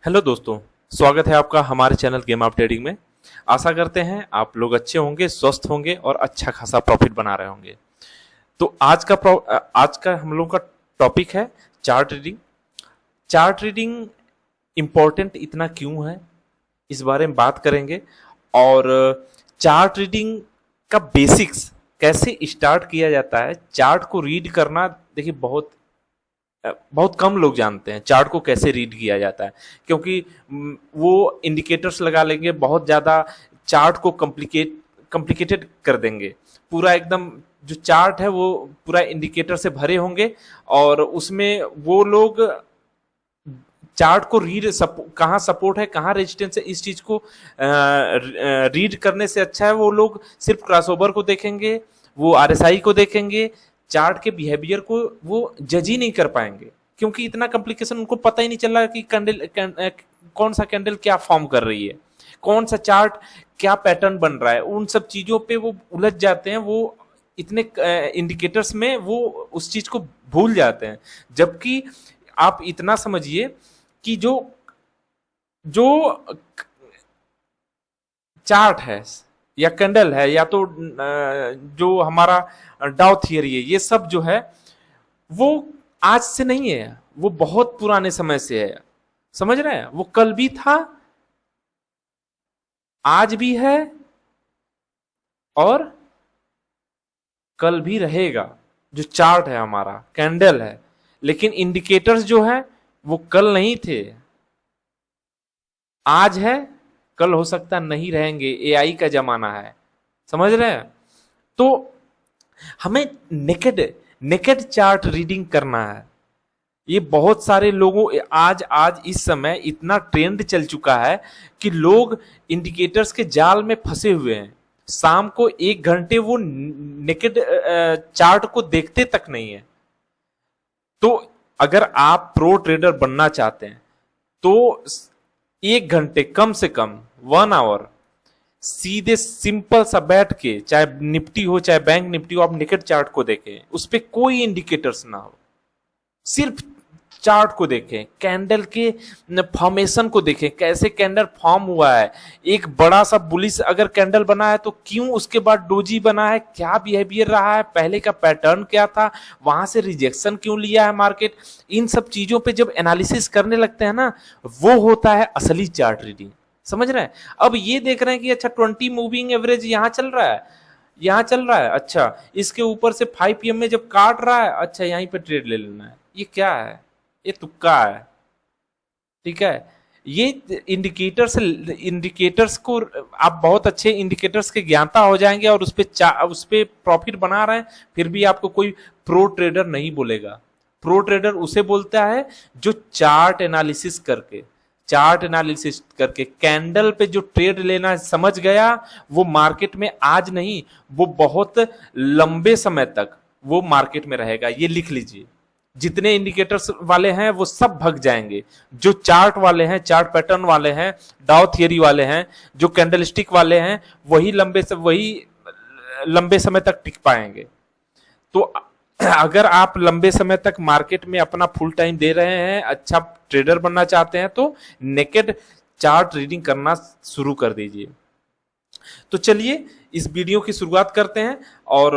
Hello दोस्तों, स्वागत है आपका हमारे चैनल गेम ऑफ ट्रेडिंग में। आशा करते हैं आप लोग अच्छे होंगे, स्वस्थ होंगे और अच्छा खासा प्रॉफिट बना रहे होंगे। तो आज का हम लोग का टॉपिक है chart reading. Chart reading important इतना क्यों है, इस बारे में बात करेंगे। और चार्ट रीडिंग का बेसिक्स कैसे स्टार्ट किया जाता है। चार्ट को रीड करना देखिए बहुत बहुत कम लोग जानते हैं चार्ट को कैसे रीड किया जाता है, क्योंकि वो इंडिकेटर्स लगा लेंगे, बहुत ज़्यादा चार्ट को कॉम्प्लिकेटेड कर देंगे। पूरा एकदम जो चार्ट है वो पूरा इंडिकेटर से भरे होंगे और उसमें वो लोग चार्ट को कहाँ सपोर्ट है कहाँ रेजिस्टेंस है, इस चीज को रीड करने से अच्छा है वो लोग सिर्फ क्रॉसओवर को देखेंगे, वो आरएसआई को देखेंगे। चार्ट के बिहेवियर को वो जज ही नहीं कर पाएंगे, क्योंकि इतना कॉम्प्लिकेशन उनको पता ही नहीं चल रहा कि कौन सा कैंडल क्या फॉर्म कर रही है, कौन सा चार्ट क्या पैटर्न बन रहा है। उन सब चीजों पे वो उलझ जाते हैं, वो इतने इंडिकेटर्स में वो उस चीज को भूल जाते हैं। जबकि आप इतना समझिए कि जो जो चार्ट है या कैंडल है या तो जो हमारा डाउ थियरी है, ये सब जो है वो आज से नहीं है, वो बहुत पुराने समय से है। समझ रहे हैं? वो कल भी था, आज भी है और कल भी रहेगा। जो चार्ट है हमारा कैंडल है, लेकिन इंडिकेटर्स जो है वो कल नहीं थे, आज है, कल हो सकता नहीं रहेंगे। एआई का जमाना है, समझ रहे हैं? तो हमें नेकेड नेकेड चार्ट रीडिंग करना है। ये बहुत सारे लोगों आज आज इस समय इतना ट्रेंड चल चुका है कि लोग इंडिकेटर्स के जाल में फंसे हुए हैं। शाम को 1 घंटे वो नेकेड चार्ट को देखते तक नहीं है। तो अगर आप प्रो ट्रेडर बनना चाहते हैं तो 1 घंटे कम से कम 1 आवर सीधे सिंपल सा बैठ के, चाहे निफ्टी हो चाहे बैंक निफ्टी हो, आप नेकेड चार्ट को देखें, उस पर कोई इंडिकेटर्स ना हो, सिर्फ चार्ट को देखें, कैंडल के फॉर्मेशन को देखें, कैसे कैंडल फॉर्म हुआ है। एक बड़ा सा बुलिश अगर कैंडल बना है तो क्यों उसके बाद डोजी बना है, क्या बिहेवियर रहा है, पहले का पैटर्न क्या था, वहां से रिजेक्शन क्यों लिया है मार्केट। इन सब चीजों पे जब एनालिसिस करने लगते हैं ना, वो होता है असली चार्ट रीडिंग। समझ रहे हैं? अब ये देख रहे हैं कि अच्छा 20 मूविंग एवरेज यहाँ चल रहा है, यहाँ चल रहा है, अच्छा इसके ऊपर से 5 PM में जब काट रहा है, अच्छा यहीं पे ट्रेड ले लेना है। ये क्या है? ये तुक्का है। ठीक है? ये इंडिकेटर्स को आप बहुत अच्छे इंडिकेटर्स के ज्ञाता हो जाएंगे और उस पे प्रॉफिट बना रहे हैं, फिर भी आपको कोई प्रो ट्रेडर नहीं बोलेगा। प्रो ट्रेडर उसे बोलता है जो चार्ट एनालिसिस करके कैंडल पे जो ट्रेड लेना समझ गया, वो मार्केट में आज नहीं, वो बहुत लंबे समय तक वो मार्केट में रहेगा। ये लिख लीजिए, जितने इंडिकेटर्स वाले हैं वो सब भग जाएंगे। जो चार्ट वाले हैं, चार्ट पैटर्न वाले हैं, डाउ थियरी वाले हैं, जो कैंडलस्टिक वाले हैं, वही लंबे समय तक टिक पाएंगे। तो अगर आप लंबे समय तक मार्केट में अपना फुल टाइम दे रहे हैं, अच्छा ट्रेडर बनना चाहते हैं, तो नेकेड चार्ट रीडिंग करना शुरू कर दीजिए। तो चलिए इस वीडियो की शुरुआत करते हैं। और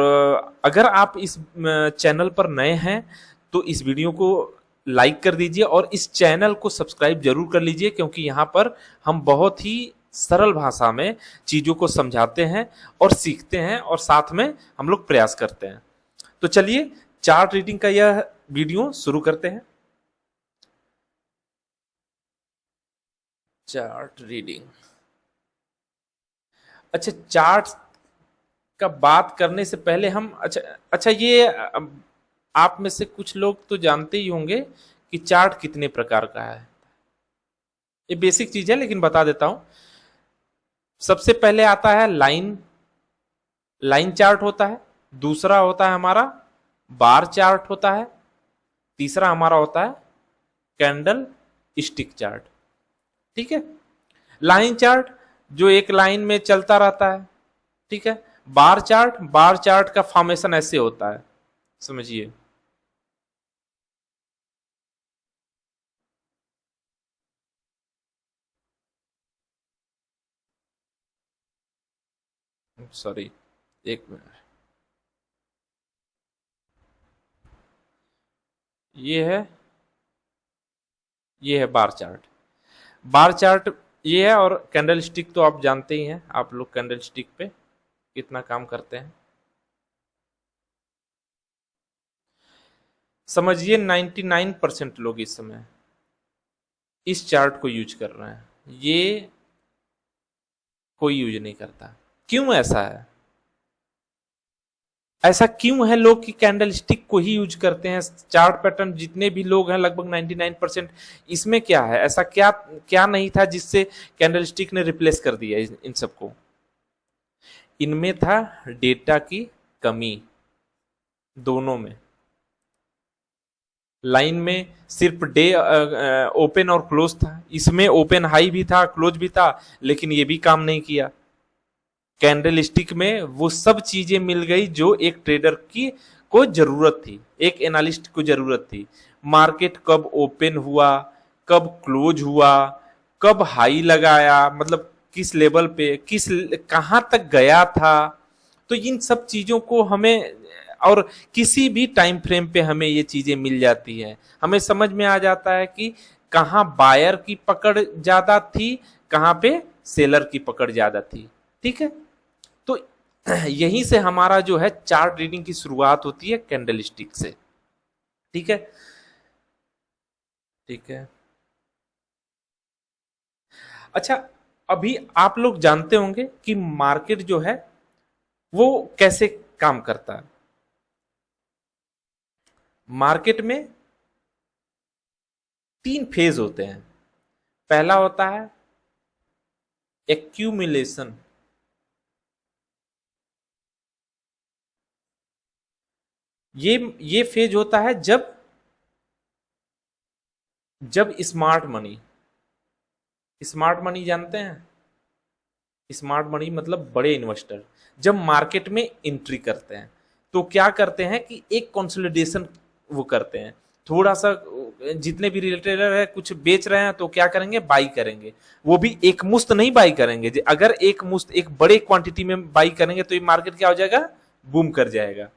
अगर आप इस चैनल पर नए हैं तो इस वीडियो को लाइक कर दीजिए और इस चैनल को सब्सक्राइब जरूर कर लीजिए, क्योंकि यहाँ पर हम बहुत ही सरल भाषा में चीजों को समझाते हैं और सीखते हैं और साथ में हम लोग प्रयास करते हैं। तो चलिए चार्ट रीडिंग का यह वीडियो शुरू करते हैं। Chart reading. अच्छा, चार्ट का बात करने से पहले हम अच्छा ये आप में से कुछ लोग तो जानते ही होंगे कि चार्ट कितने प्रकार का है। ये बेसिक चीज है लेकिन बता देता हूं। सबसे पहले आता है लाइन चार्ट होता है, दूसरा होता है हमारा बार चार्ट होता है, तीसरा हमारा होता है कैंडल स्टिक चार्ट। ठीक है? लाइन चार्ट जो एक लाइन में चलता रहता है। ठीक है? बार चार्ट का फॉर्मेशन ऐसे होता है, समझिए। सॉरी, एक मिनट, ये है, ये है बार चार्ट। बार चार्ट ये है, और कैंडल स्टिक तो आप जानते ही हैं, आप लोग कैंडल स्टिक पे कितना काम करते हैं। समझिए 99% लोग इस समय इस चार्ट को यूज कर रहे हैं, ये कोई यूज नहीं करता। क्यों ऐसा है? ऐसा क्यों है लोग कि कैंडल स्टिक को ही यूज करते हैं? चार्ट पैटर्न जितने भी लोग हैं लगभग 99%, इसमें क्या है ऐसा, क्या क्या नहीं था जिससे कैंडल स्टिक ने रिप्लेस कर दिया इन सबको? इनमें था डेटा की कमी, दोनों में। लाइन में सिर्फ डे ओपन और क्लोज था, इसमें ओपन हाई भी था, क्लोज भी था, लेकिन ये भी काम नहीं किया। कैंडल स्टिक में वो सब चीजें मिल गई जो एक ट्रेडर की को जरूरत थी, एक एनालिस्ट को जरूरत थी। मार्केट कब ओपन हुआ, कब क्लोज हुआ, कब हाई लगाया, मतलब किस लेवल पे, किस कहां तक गया था, तो इन सब चीजों को हमें, और किसी भी टाइम फ्रेम पे हमें ये चीजें मिल जाती है। हमें समझ में आ जाता है कि कहां बायर की पकड़ ज्यादा थी, कहां पे सेलर की पकड़ ज्यादा थी। ठीक है, तो यहीं से हमारा जो है चार्ट रीडिंग की शुरुआत होती है कैंडल स्टिक से। ठीक है, ठीक है। अच्छा, अभी आप लोग जानते होंगे कि मार्केट जो है वो कैसे काम करता है। मार्केट में 3 फेज होते हैं। पहला होता है एक्यूमुलेशन, ये फेज होता है जब स्मार्ट मनी जानते हैं? स्मार्ट मनी मतलब बड़े इन्वेस्टर जब मार्केट में एंट्री करते हैं तो क्या करते हैं कि एक कंसोलिडेशन वो करते हैं, थोड़ा सा जितने भी रिटेलर है कुछ बेच रहे हैं तो क्या करेंगे, बाई करेंगे। वो भी एक मुश्त नहीं बाई करेंगे, अगर एक मुश्त एक बड़े क्वांटिटी में बाई करेंगे तो ये मार्केट क्या हो जाएगा, बूम कर जाएगा,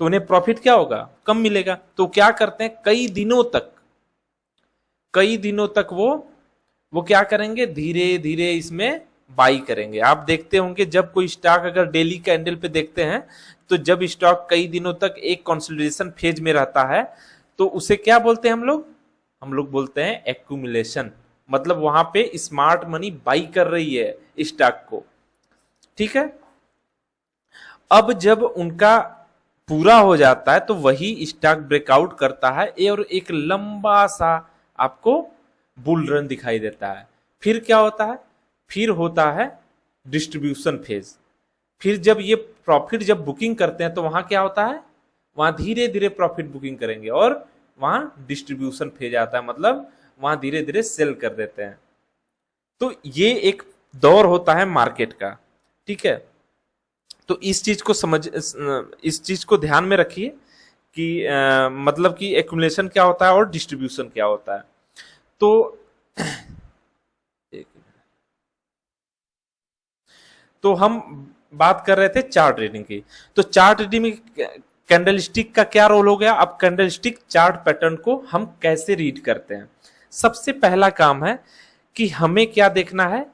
तो उन्हें प्रॉफिट क्या होगा, कम मिलेगा। तो क्या करते हैं, कई दिनों तक वो क्या करेंगे, धीरे धीरे इसमें बाई करेंगे। आप देखते होंगे जब कोई स्टॉक अगर डेली कैंडल पे देखते हैं तो जब स्टॉक कई दिनों तक एक कंसोलिडेशन फेज में रहता है तो उसे क्या बोलते हैं हम लोग बोलते हैं एक्यूमुलेशन। मतलब वहां पे स्मार्ट मनी बाई कर रही है स्टॉक को। ठीक है, अब जब उनका पूरा हो जाता है तो वही स्टॉक ब्रेकआउट करता है और एक लंबा सा आपको बुल रन दिखाई देता है। फिर क्या होता है, फिर होता है डिस्ट्रीब्यूशन फेज। फिर जब ये प्रॉफिट जब बुकिंग करते हैं तो वहां क्या होता है, वहां धीरे धीरे प्रॉफिट बुकिंग करेंगे और वहां डिस्ट्रीब्यूशन फेज आता है, मतलब वहां धीरे धीरे सेल कर देते हैं। तो ये एक दौर होता है मार्केट का। ठीक है, तो इस चीज को ध्यान में रखिए कि मतलब कि एक्यूमुलेशन क्या होता है और डिस्ट्रीब्यूशन क्या होता है। तो तो हम बात कर रहे थे चार्ट रीडिंग की। तो चार्ट रीडिंग में कैंडल स्टिक का क्या रोल हो गया। अब कैंडल स्टिक चार्ट पैटर्न को हम कैसे रीड करते हैं। सबसे पहला काम है कि हमें क्या देखना है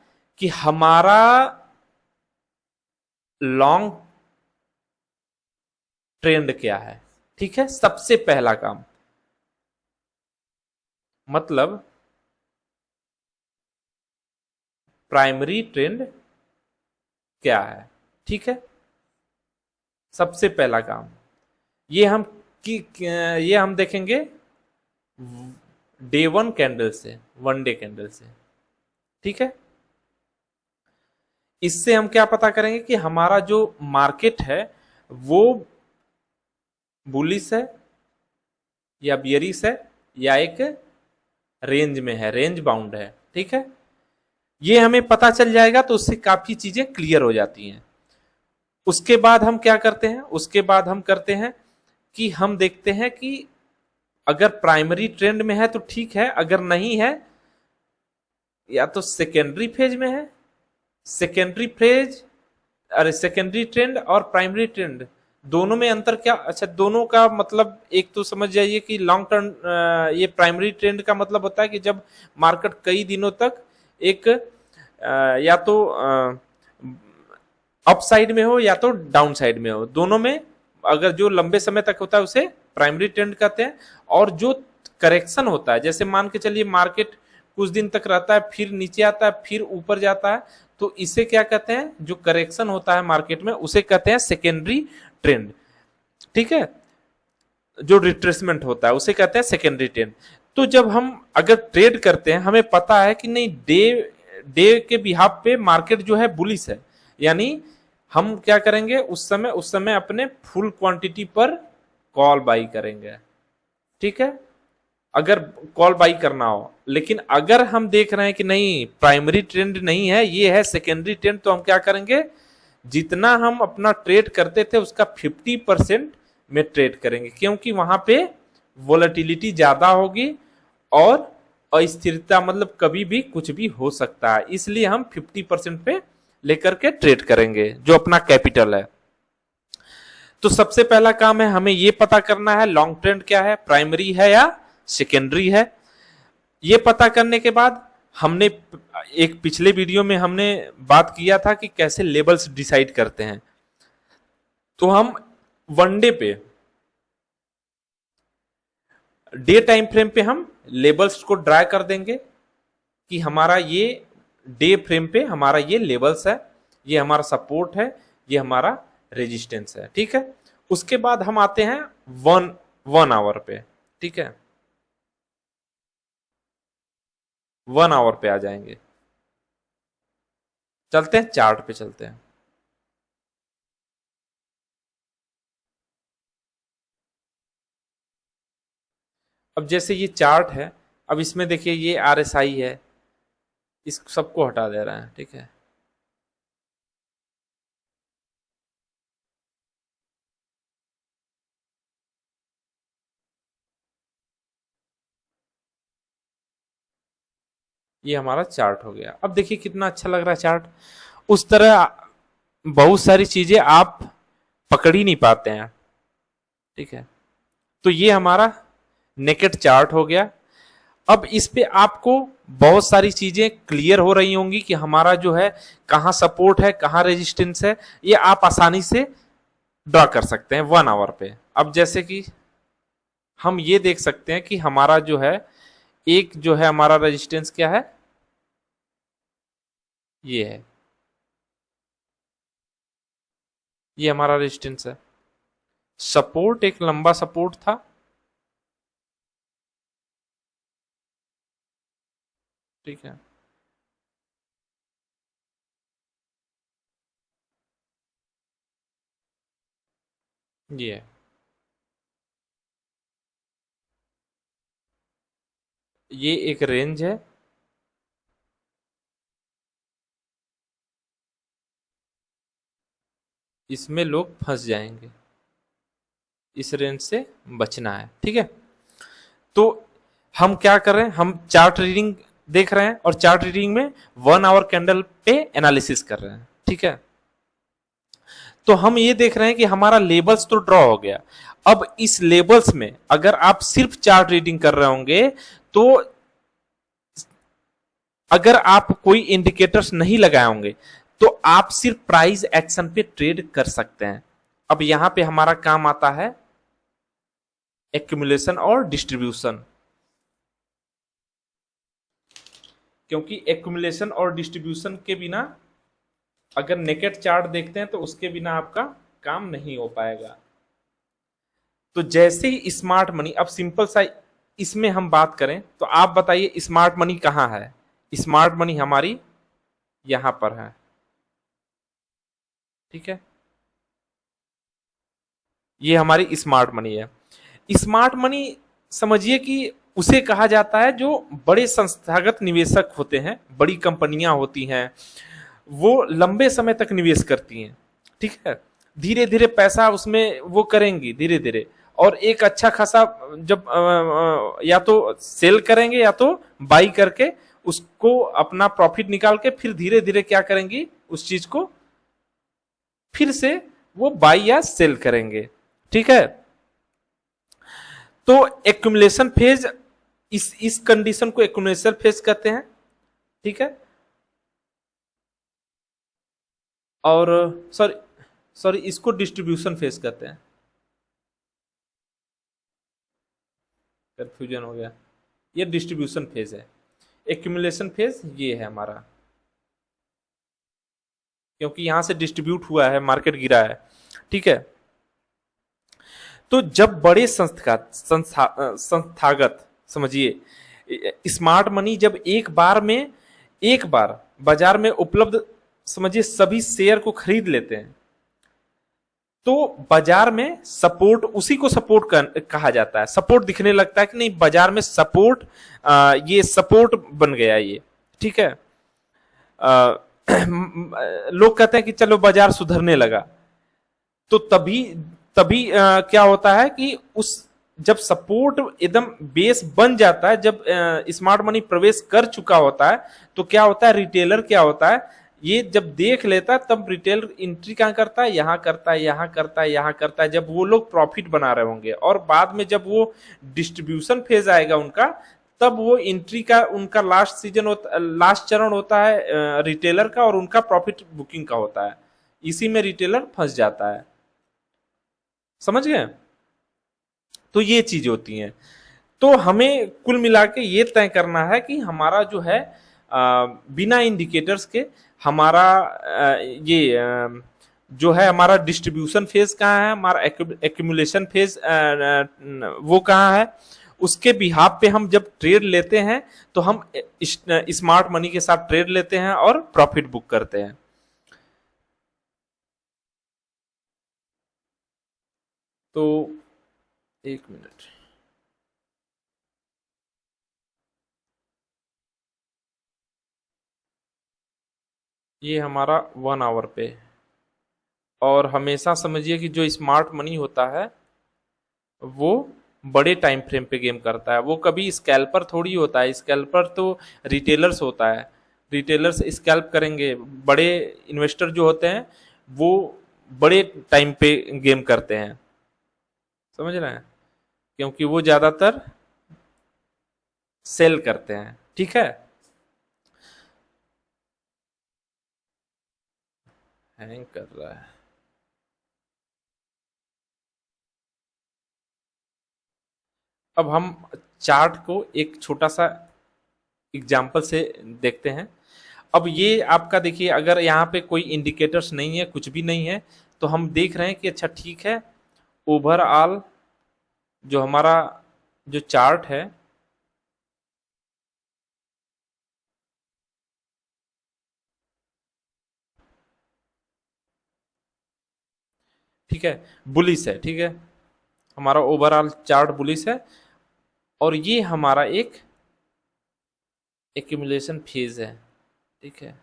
कि हमारा लॉन्ग ट्रेंड क्या है। ठीक है, सबसे पहला काम, मतलब प्राइमरी ट्रेंड क्या है। ठीक है, सबसे पहला काम ये हम देखेंगे डे 1 कैंडल से, 1 डे कैंडल से। ठीक है, इससे हम क्या पता करेंगे कि हमारा जो मार्केट है वो बुलिश है या बियरिश है या एक रेंज में है, रेंज बाउंड है। ठीक है, ये हमें पता चल जाएगा तो उससे काफी चीजें क्लियर हो जाती हैं। उसके बाद हम क्या करते हैं, उसके बाद हम करते हैं कि हम देखते हैं कि अगर प्राइमरी ट्रेंड में है तो ठीक है, अगर नहीं है या तो सेकेंडरी फेज में है। सेकेंडरी फेज अरे सेकेंडरी ट्रेंड और प्राइमरी ट्रेंड दोनों में अंतर क्या? अच्छा, दोनों का मतलब एक तो समझ जाइए कि लॉन्ग टर्म, ये प्राइमरी ट्रेंड का मतलब होता है कि जब मार्केट कई दिनों तक एक या तो अप साइड में हो या तो डाउन साइड में हो, दोनों में अगर जो लंबे समय तक होता है उसे प्राइमरी ट्रेंड कहते हैं। और जो करेक्शन होता है, जैसे मान के चलिए मार्केट कुछ दिन तक रहता है, फिर नीचे आता है, फिर ऊपर जाता है, तो इसे क्या कहते हैं? जो करेक्शन होता है मार्केट में उसे कहते हैं सेकेंडरी ट्रेंड। ठीक है, जो रिट्रेसमेंट होता है उसे कहते हैं सेकेंडरी ट्रेंड। तो जब हम अगर ट्रेड करते हैं, हमें पता है कि नहीं डे डे के बिहाफ पे मार्केट जो है बुलिश है, यानी हम क्या करेंगे उस समय अपने फुल क्वांटिटी पर कॉल बाई करेंगे। ठीक है, अगर कॉल बाई करना हो। लेकिन अगर हम देख रहे हैं कि नहीं प्राइमरी ट्रेंड नहीं है, ये है सेकेंडरी ट्रेंड, तो हम क्या करेंगे? जितना हम अपना ट्रेड करते थे उसका 50% में ट्रेड करेंगे, क्योंकि वहां पे वोलेटिलिटी ज्यादा होगी और अस्थिरता, मतलब कभी भी कुछ भी हो सकता है, इसलिए हम 50% पे लेकर के ट्रेड करेंगे जो अपना कैपिटल है। तो सबसे पहला काम है हमें यह पता करना है लॉन्ग ट्रेंड क्या है, प्राइमरी है या सेकेंडरी है। ये पता करने के बाद हमने एक पिछले वीडियो में हमने बात किया था कि कैसे लेवल्स डिसाइड करते हैं। तो हम वनडे पे डे टाइम फ्रेम पे हम लेवल्स को ड्रा कर देंगे कि हमारा ये डे फ्रेम पे हमारा ये लेवल्स है, ये हमारा सपोर्ट है, ये हमारा रेजिस्टेंस है। ठीक है, उसके बाद हम आते हैं वन आवर पे। ठीक है, 1 आवर पे आ जाएंगे, चलते हैं चार्ट पे चलते हैं। अब जैसे ये चार्ट है, अब इसमें देखिए ये RSI है, इस सबको हटा दे रहा है। ठीक है, ये हमारा चार्ट हो गया। अब देखिए कितना अच्छा लग रहा है चार्ट। उस तरह बहुत सारी चीजें आप पकड़ ही नहीं पाते हैं। ठीक है, तो ये हमारा नेकेड चार्ट हो गया। अब इस पे आपको बहुत सारी चीजें क्लियर हो रही होंगी कि हमारा जो है कहां सपोर्ट है, कहां रेजिस्टेंस है, ये आप आसानी से ड्रा कर सकते हैं 1 आवर पे। अब जैसे कि हम ये देख सकते हैं कि हमारा जो है एक जो है हमारा रेजिस्टेंस क्या है, ये है, ये हमारा रेजिस्टेंस है। सपोर्ट एक लंबा सपोर्ट था, ठीक है, ये है, ये एक रेंज है, इसमें लोग फंस जाएंगे, इस रेंज से बचना है। ठीक है, तो हम क्या कर रहे हैं, हम चार्ट रीडिंग देख रहे हैं और चार्ट रीडिंग में 1 आवर कैंडल पे एनालिसिस कर रहे हैं। ठीक है, तो हम ये देख रहे हैं कि हमारा लेबल्स तो ड्रॉ हो गया। अब इस लेबल्स में अगर आप सिर्फ चार्ट रीडिंग कर रहे होंगे, तो अगर आप कोई इंडिकेटर्स नहीं लगाए होंगे, तो आप सिर्फ प्राइस एक्शन पे ट्रेड कर सकते हैं। अब यहां पे हमारा काम आता है एक्यूमुलेशन और डिस्ट्रीब्यूशन, क्योंकि एक्यूमुलेशन और डिस्ट्रीब्यूशन के बिना अगर नेकेड चार्ट देखते हैं तो उसके बिना आपका काम नहीं हो पाएगा। तो जैसे ही स्मार्ट मनी, अब सिंपल सा इसमें हम बात करें तो आप बताइए स्मार्ट मनी कहां है? स्मार्ट मनी हमारी यहां पर है। ठीक है, ये हमारी स्मार्ट मनी है। स्मार्ट मनी समझिए कि उसे कहा जाता है जो बड़े संस्थागत निवेशक होते हैं, बड़ी कंपनियां होती हैं, वो लंबे समय तक निवेश करती हैं। ठीक है, धीरे धीरे पैसा उसमें वो करेंगी धीरे धीरे, और एक अच्छा खासा जब या तो सेल करेंगे या तो बाई करके उसको अपना प्रॉफिट निकाल के फिर धीरे धीरे क्या करेंगी, उस चीज को फिर से वो बाई या सेल करेंगे। ठीक है, तो एक्यूमुलेशन फेज, इस कंडीशन को एक्यूमुलेशन फेज कहते हैं। ठीक है, और सॉरी सॉरी इसको डिस्ट्रीब्यूशन फेज कहते हैं। कंफ्यूजन हो गया, ये डिस्ट्रीब्यूशन फेज है, एक्यूमुलेशन फेज ये है हमारा, क्योंकि यहां से डिस्ट्रीब्यूट हुआ है, मार्केट गिरा है। ठीक है, तो जब बड़े संस्थागत समझिए स्मार्ट मनी जब एक बार बाजार में उपलब्ध समझिए सभी शेयर को खरीद लेते हैं, तो बाजार में सपोर्ट, उसी को सपोर्ट कहा जाता है। सपोर्ट दिखने लगता है कि नहीं बाजार में सपोर्ट, ये सपोर्ट बन गया ये। ठीक है, लोग कहते हैं कि चलो बाजार सुधरने लगा, तो तभी तभी क्या होता है कि उस जब सपोर्ट एकदम बेस बन जाता है, जब स्मार्ट मनी प्रवेश कर चुका होता है, तो क्या होता है, रिटेलर क्या होता है, ये जब देख लेता है तब रिटेलर एंट्री कहां करता है, यहां करता है, यहां करता है, यहां करता है, जब वो लोग प्रॉफिट बना रहे होंगे। और बाद में जब वो डिस्ट्रीब्यूशन फेज आएगा उनका, तब वो एंट्री का उनका लास्ट चरण होता है रिटेलर का, और उनका प्रॉफिट बुकिंग का होता है। इसी में रिटेलर फंस जाता है। समझ गए? तो ये चीज होती है। तो हमें कुल मिला के ये तय करना है कि हमारा जो है बिना इंडिकेटर्स के हमारा जो है हमारा डिस्ट्रीब्यूशन फेज कहाँ है, हमारा एक्यूमुलेशन फेज वो कहाँ है, उसके बिहाफ पे हम जब ट्रेड लेते हैं तो हम स्मार्ट मनी के साथ ट्रेड लेते हैं और प्रॉफिट बुक करते हैं। तो एक मिनट, ये हमारा 1 आवर पे, और हमेशा समझिए कि जो स्मार्ट मनी होता है वो बड़े टाइम फ्रेम पे गेम करता है। वो कभी स्कैल्पर थोड़ी होता है, स्कैल्पर तो रिटेलर्स होता है। रिटेलर्स स्कैल्प करेंगे, बड़े इन्वेस्टर जो होते हैं वो बड़े टाइम पे गेम करते हैं। समझ रहे हैं? क्योंकि वो ज्यादातर सेल करते हैं। ठीक है, हैंग कर रहा है। अब हम चार्ट को एक छोटा सा एग्जाम्पल से देखते हैं। अब ये आपका देखिए, अगर यहाँ पे कोई इंडिकेटर्स नहीं है, कुछ भी नहीं है, तो हम देख रहे हैं कि अच्छा ठीक है, ओवरऑल जो हमारा जो चार्ट है ठीक है, बुलिश है। ठीक है, हमारा ओवरऑल चार्ट बुलिश है, और ये हमारा एक एक्यूमुलेशन फेज है। ठीक है,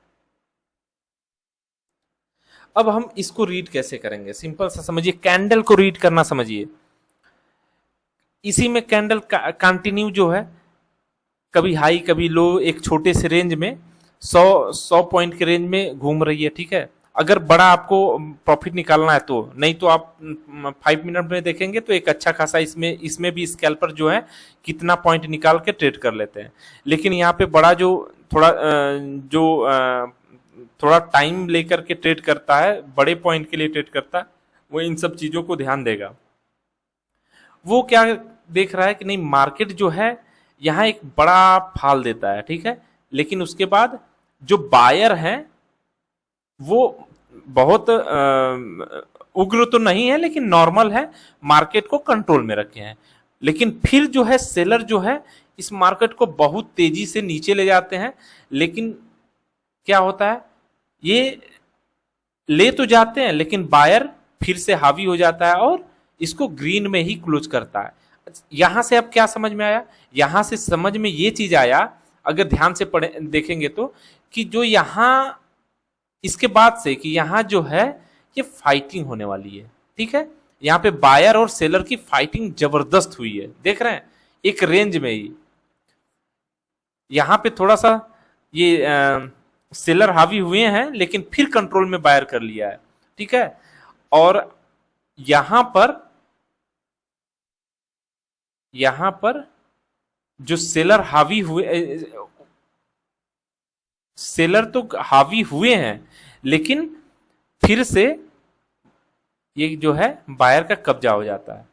अब हम इसको रीड कैसे करेंगे, सिंपल सा समझिए, कैंडल को रीड करना समझिए। इसी में कैंडल कंटिन्यू जो है, कभी हाई कभी लो, एक छोटे से रेंज में 100 पॉइंट के रेंज में घूम रही है। ठीक है, अगर बड़ा आपको प्रॉफिट निकालना है तो, नहीं तो आप 5 मिनट में देखेंगे तो एक अच्छा खासा इसमें भी स्कैल्पर जो है कितना पॉइंट निकाल के ट्रेड कर लेते हैं। लेकिन यहाँ पे बड़ा जो थोड़ा टाइम लेकर के ट्रेड करता है, बड़े पॉइंट के लिए ट्रेड करता है, वो इन सब चीजों को ध्यान देगा। वो क्या देख रहा है कि नहीं, मार्केट जो है यहाँ एक बड़ा फाल देता है। ठीक है, लेकिन उसके बाद जो बायर हैं वो बहुत उग्र तो नहीं है, लेकिन नॉर्मल है, मार्केट को कंट्रोल में रखे हैं। लेकिन फिर जो है सेलर जो है इस मार्केट को बहुत तेजी से नीचे ले जाते हैं। लेकिन क्या होता है, ये ले तो जाते हैं, लेकिन बायर फिर से हावी हो जाता है और इसको ग्रीन में ही क्लोज करता है। यहां से अब क्या समझ में आया, यहां से समझ में ये चीज आया, अगर ध्यान से पढ़े देखेंगे तो, कि जो यहां इसके बाद से कि यहां जो है ये फाइटिंग होने वाली है। ठीक है, यहां पे बायर और सेलर की फाइटिंग जबरदस्त हुई है, देख रहे हैं, एक रेंज में ही। यहां पे थोड़ा सा ये सेलर हावी हुए हैं, लेकिन फिर कंट्रोल में बायर कर लिया है। ठीक है। और यहां पर जो सेलर तो हावी हुए हैं, लेकिन फिर से ये जो है बायर का कब्जा हो जाता है।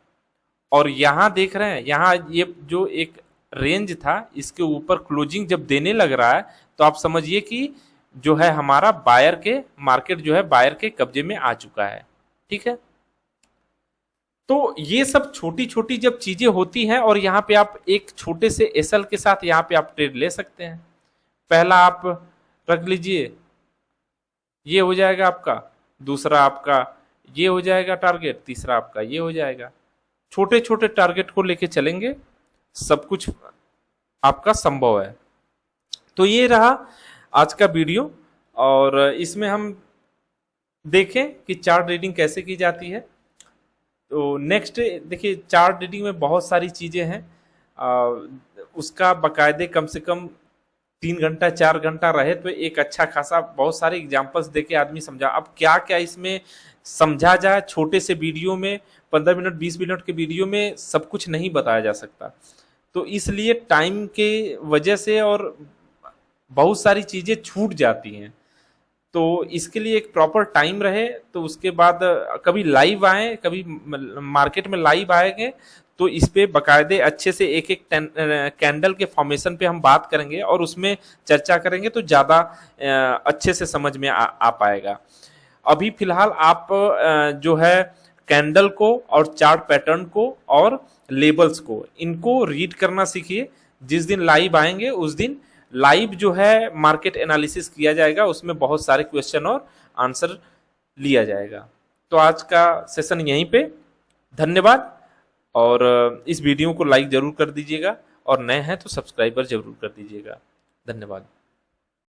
और यहां देख रहे हैं, यहां ये जो एक रेंज था इसके ऊपर क्लोजिंग जब देने लग रहा है तो आप समझिए कि जो है हमारा बायर के मार्केट जो है बायर के कब्जे में आ चुका है। ठीक है, तो ये सब छोटी छोटी जब चीजें होती हैं, और यहाँ पे आप एक छोटे से एसएल के साथ यहाँ पे आप ट्रेड ले सकते हैं। पहला आप रख लीजिए, ये हो जाएगा आपका, दूसरा आपका ये हो जाएगा टारगेट, तीसरा आपका ये हो जाएगा। छोटे छोटे टारगेट को लेके चलेंगे, सब कुछ आपका संभव है। तो ये रहा आज का वीडियो, और इसमें हम देखें कि चार्ट रीडिंग कैसे की जाती है। तो नेक्स्ट देखिए, चार्ट रीडिंग में बहुत सारी चीजें हैं, उसका बाकायदे कम से कम 3 घंटा 4 घंटा रहे तो एक अच्छा खासा बहुत सारे एग्जांपल्स देके आदमी समझा। अब क्या क्या इसमें समझा जाए, छोटे से वीडियो में 15 मिनट 20 मिनट के वीडियो में सब कुछ नहीं बताया जा सकता, तो इसलिए टाइम के वजह से और बहुत सारी चीजें छूट जाती हैं। तो इसके लिए एक प्रॉपर टाइम रहे, तो उसके बाद कभी लाइव आए, कभी मार्केट में लाइव आएंगे तो इस पे बकायदे अच्छे से एक एक कैंडल के फॉर्मेशन पे हम बात करेंगे और उसमें चर्चा करेंगे, तो ज़्यादा अच्छे से समझ में आ पाएगा। अभी फिलहाल आप जो है कैंडल को और चार्ट पैटर्न को और लेबल्स को, इनको रीड करना सीखिए। जिस दिन लाइव आएंगे उस दिन लाइव जो है मार्केट एनालिसिस किया जाएगा, उसमें बहुत सारे क्वेश्चन और आंसर लिया जाएगा। तो आज का सेशन यहीं पे, धन्यवाद। और इस वीडियो को लाइक जरूर कर दीजिएगा, और नए हैं तो सब्सक्राइबर जरूर कर दीजिएगा। धन्यवाद।